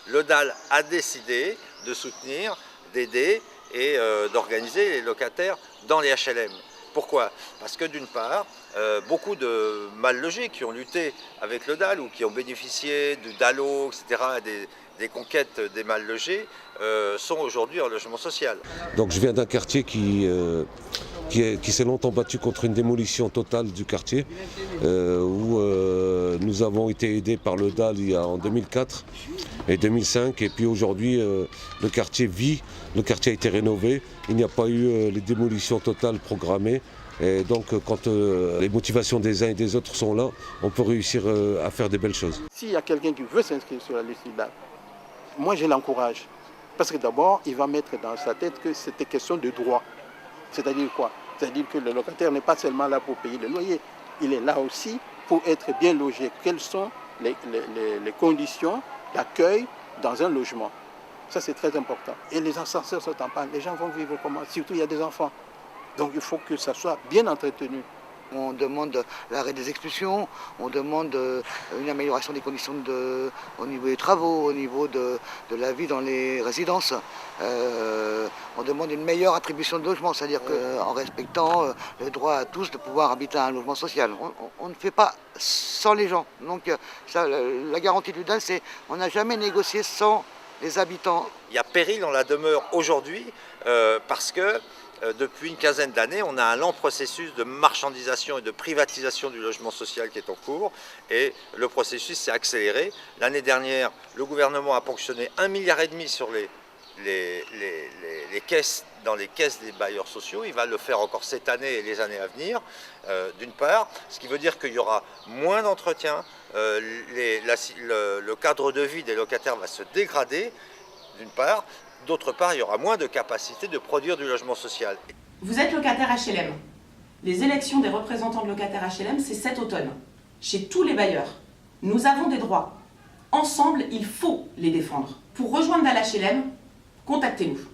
le DAL a décidé de soutenir, d'aider et d'organiser les locataires dans les HLM. Pourquoi? Parce que d'une part, beaucoup de mal logés qui ont lutté avec le DAL ou qui ont bénéficié du DALO, etc., des conquêtes des mal logés, sont aujourd'hui en logement social. Donc je viens d'un quartier qui s'est longtemps battu contre une démolition totale du quartier, où nous avons été aidés par le DAL en 2004 et 2005, et puis aujourd'hui le quartier vit, le quartier a été rénové, il n'y a pas eu les démolitions totales programmées, et donc quand les motivations des uns et des autres sont là, on peut réussir à faire des belles choses. S'il y a quelqu'un qui veut s'inscrire sur la liste du DAL, moi je l'encourage, parce que d'abord il va mettre dans sa tête que c'était question de droit. C'est-à-dire quoi? C'est-à-dire que le locataire n'est pas seulement là pour payer le loyer, il est là aussi pour être bien logé. Quelles sont les conditions d'accueil dans un logement? Ça, c'est très important. Et les ascenseurs sont en panne. Les gens vont vivre comment? Surtout, il y a des enfants. Donc, il faut que ça soit bien entretenu. On demande l'arrêt des expulsions, on demande une amélioration des conditions au niveau des travaux, au niveau de la vie dans les résidences. On demande une meilleure attribution de logement, c'est-à-dire qu'en respectant le droit à tous de pouvoir habiter un logement social. On ne fait pas sans les gens. Donc ça, la garantie du DAL, c'est qu'on n'a jamais négocié sans les habitants. Il y a péril dans la demeure aujourd'hui parce que depuis une quinzaine d'années, on a un lent processus de marchandisation et de privatisation du logement social qui est en cours, et le processus s'est accéléré. L'année dernière, le gouvernement a ponctionné 1,5 milliard sur les caisses, dans les caisses des bailleurs sociaux. Il va le faire encore cette année et les années à venir, d'une part, ce qui veut dire qu'il y aura moins d'entretien, le cadre de vie des locataires va se dégrader, d'une part. D'autre part, il y aura moins de capacité de produire du logement social. Vous êtes locataire HLM. Les élections des représentants de locataires HLM, c'est cet automne. Chez tous les bailleurs, nous avons des droits. Ensemble, il faut les défendre. Pour rejoindre la HLM, contactez-nous.